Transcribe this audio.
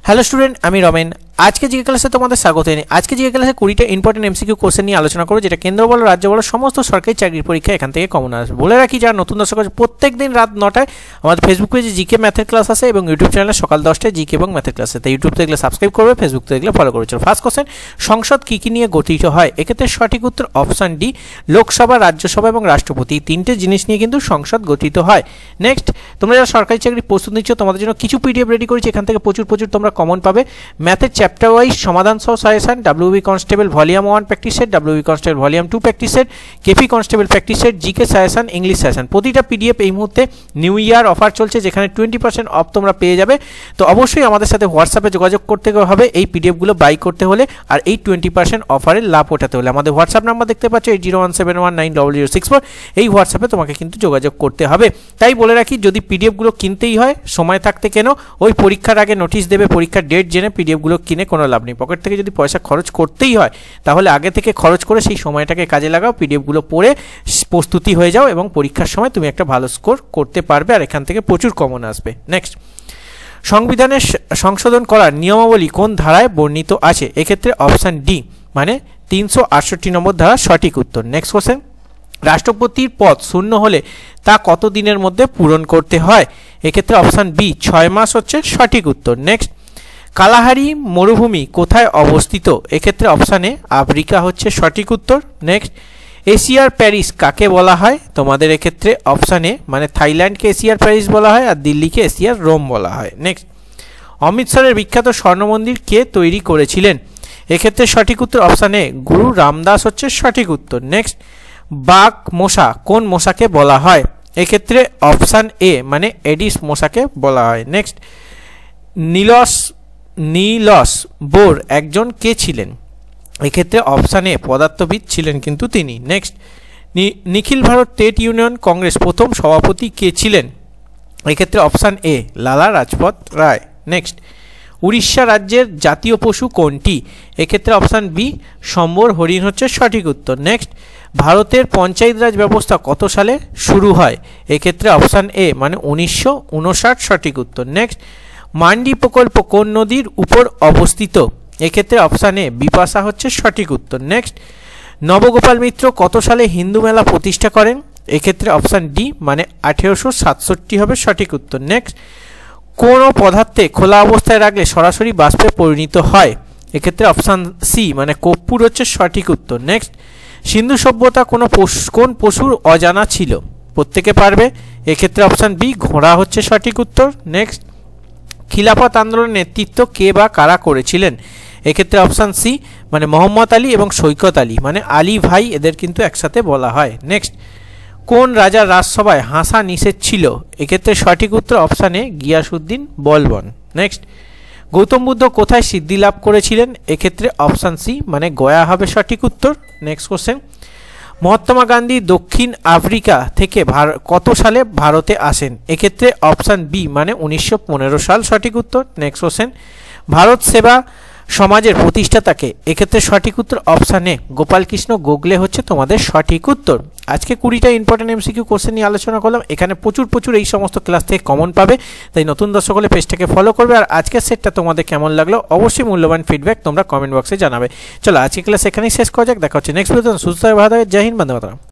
Hello student, আমি রমেন। আজকে GK ক্লাসে তোমাদের স্বাগত জানাই। আজকে জিকে ক্লাসে 20টা ইম্পর্টেন্ট এমসিকিউ কোশ্চেন নিয়ে আলোচনা করব, যেটা কেন্দ্র বলো রাজ্য বলো সমস্ত সরকারি চাকরির পরীক্ষা এখান থেকে কমন আসবে। বলে রাখি, যারা নতুন দর্শক আছে প্রত্যেক দিন রাত 9টায় আমাদের ফেসবুক পেজে জিকে ম্যাথের ক্লাস আছে এবং ইউটিউব চ্যানেলে সকাল 10টায় জিকে এবং ম্যাথের ক্লাস আছে। তাই ইউটিউব থেকে সাবস্ক্রাইব করবে, ফেসবুক থেকে ফলো করবে। চলো ফার্স্ট কোশ্চেন, সংসদ কী কী নিয়ে গঠিত হয়? এক্ষেত্রে সঠিক উত্তর অপশান ডি, লোকসভা, রাজ্যসভা এবং রাষ্ট্রপতি। তিনটে জিনিস নিয়ে কিন্তু সংসদ গঠিত হয়। নেক্সট, তোমরা যারা সরকারি চাকরি প্রস্তুত নিচ্ছ তোমাদের জন্য কিছু পিডিএফ রেডি করেছি, এখান থেকে প্রচুর তোমরা কমন পাবে। ম্যাথের চ্যাপ্টার ওয়াইজ সমাধান সহ suggestion, WB constable volume 1 practice set, WB constable volume 2 practice set, KP constable practice set, GK suggestion, English suggestion. প্রতিটা পিডিএফ এই মুহূর্তে নিউ ইয়ার অফার চলছে, যেখানে 20% অফ তোমরা পেয়ে যাবে। তো অবশ্যই আমাদের সাথে হোয়াটসঅ্যাপে যোগাযোগ করতে হবে এই পিডিএফগুলো বাই করতে হলে, আর এই 20% অফারের লাভ ওঠাতে হলে। আমাদের হোয়াটসঅ্যাপ নাম্বার দেখতে পাচ্ছ 8017190064। এই হোয়াটসঅ্যাপে তোমাকে কিন্তু যোগাযোগ করতে হবে। তাই বলে রাখি, যদি পিডিএফগুলো কিনতেই হয় সময় থাকতে কেন, ওই পরীক্ষার আগে নোটিশ দেবে, পরীক্ষার ডেট জেনে পিডিএফগুলো কিনে কোনো লাভ নেই। পকেট থেকে যদি পয়সা খরচ করতেই হয় তাহলে আগে থেকে খরচ করে সেই সময়টাকে কাজে লাগাও, পিডিএফগুলো পড়ে প্রস্তুতি হয়ে যাও এবং পরীক্ষার সময় তুমি একটা ভালো স্কোর করতে পারবে, আর এখান থেকে প্রচুর কমন আসবে। নেক্সট, সংবিধানের সংশোধন করার নিয়মাবলী কোন ধারায় বর্ণিত আছে? এক্ষেত্রে অপশান ডি মানে 368 নম্বর ধারা সঠিক উত্তর। নেক্সট কোশ্চেন, রাষ্ট্রপতির পদ শূন্য হলে তা কত দিনের মধ্যে পূরণ করতে হয়? এক্ষেত্রে অপশান বি 6 মাস হচ্ছে সঠিক উত্তর। নেক্সট, কালাহারি মরুভূমি কোথায় অবস্থিত? এক্ষেত্রে অপশান এ আফ্রিকা হচ্ছে সঠিক উত্তর। নেক্সট, এশিয়ার প্যারিস কাকে বলা হয়? তোমাদের এক্ষেত্রে অপশান এ মানে থাইল্যান্ডকে এশিয়ার প্যারিস বলা হয়, আর দিল্লিকে এশিয়ার রোম বলা হয়। নেক্সট, অমৃতসরের বিখ্যাত স্বর্ণ মন্দির কে তৈরি করেছিলেন? এক্ষেত্রে সঠিক উত্তর অপশান এ গুরু রামদাস হচ্ছে সঠিক উত্তর। নেক্সট, বাঘ মশা কোন মশাকে বলা হয়? এক্ষেত্রে অপশান এ মানে এডিস মশাকে বলা হয়। নেক্সট, নীলস বোর একজন কে ছিলেন? এক্ষেত্রে অপশান এ পদার্থবিদ ছিলেন কিন্তু তিনি। নেক্সট, নিখিল ভারত ট্রেড ইউনিয়ন কংগ্রেস প্রথম সভাপতি কে ছিলেন? এক্ষেত্রে অপশান এ লালা রাজপথ রায়। নেক্সট, উড়িষ্যা রাজ্যের জাতীয় পশু কোনটি? এক্ষেত্রে অপশান বি সম্বর হরিণ হচ্ছে সঠিক উত্তর। নেক্সট, ভারতের পঞ্চায়েত রাজ ব্যবস্থা কত সালে শুরু হয়? এক্ষেত্রে অপশান এ মানে 1959 সঠিক উত্তর। নেক্সট, মান্ডি প্রকল্প কোন নদীর উপর অবস্থিত? এক্ষেত্রে অপশান এ বিপাশা হচ্ছে সঠিক উত্তর। নেক্সট, নবগোপাল মিত্র কত সালে হিন্দু মেলা প্রতিষ্ঠা করেন? এক্ষেত্রে অপশান ডি মানে 1867 হবে সঠিক উত্তর। নেক্সট, কোন পদার্থে খোলা অবস্থায় রাখলে সরাসরি বাষ্পে পরিণত হয়? এক্ষেত্রে অপশান সি মানে কর্পূর হচ্ছে সঠিক উত্তর। নেক্সট, সিন্ধু সভ্যতা কোন পশুর অজানা ছিল? প্রত্যেকে পারবে। এক্ষেত্রে অপশান বি ঘোড়া হচ্ছে সঠিক উত্তর। নেক্সট, খিলাফত আন্দোলনের নেতৃত্ব কে বা কারা করেছিলেন? এক্ষেত্রে অপশান সি মানে মোহাম্মদ আলী এবং সৈকত আলী মানে আলী ভাই, এদের কিন্তু একসাথে বলা হয়। নেক্সট, কোন রাজার রাজসভায় হাসা নিষেধ ছিল? এক্ষেত্রে সঠিক উত্তর option A Giasuddin Balban. Next, Gautam Buddha কোথায় সিদ্ধি লাভ করেছিলেন? এক্ষেত্রে অপশান সি মানে গয়া হবে সঠিক উত্তর। নেক্সট কোশ্চেন, মহাত্মা গান্ধী দক্ষিণ আফ্রিকা থেকে কত সালে ভারতে আসেন? এক্ষেত্রে অপশান বি মানে 1915 সাল সঠিক উত্তর। নেক্সট কোশ্চেন, ভারত সেবা সমাজের প্রতিষ্ঠাতাকে? এক্ষেত্রে সঠিক উত্তর অপশান এ গোপালকৃষ্ণ গোখলে হচ্ছে তোমাদের সঠিক উত্তর। আজকে 20টা ইম্পর্টেন্ট এমসিকিউ কোশ্চেন নিয়ে আলোচনা করলাম, এখানে প্রচুর এই সমস্ত ক্লাস থেকে কমন পাবে। তাই নতুন দর্শক হলে পেজটাকে ফলো করবে। আর আজকের সেটটা তোমাদের কেমন লাগলো অবশ্যই মূল্যবান ফিডব্যাক তোমরা কমেন্ট বক্সে জানাবে। চলো আজকে ক্লাস এখানেই শেষ করা যাক। দেখা হচ্ছে নেক্সট ভিডিওতে। সুস্থ ভালো থাকবে। জয় হিন্দ, বন্দে মাতরম।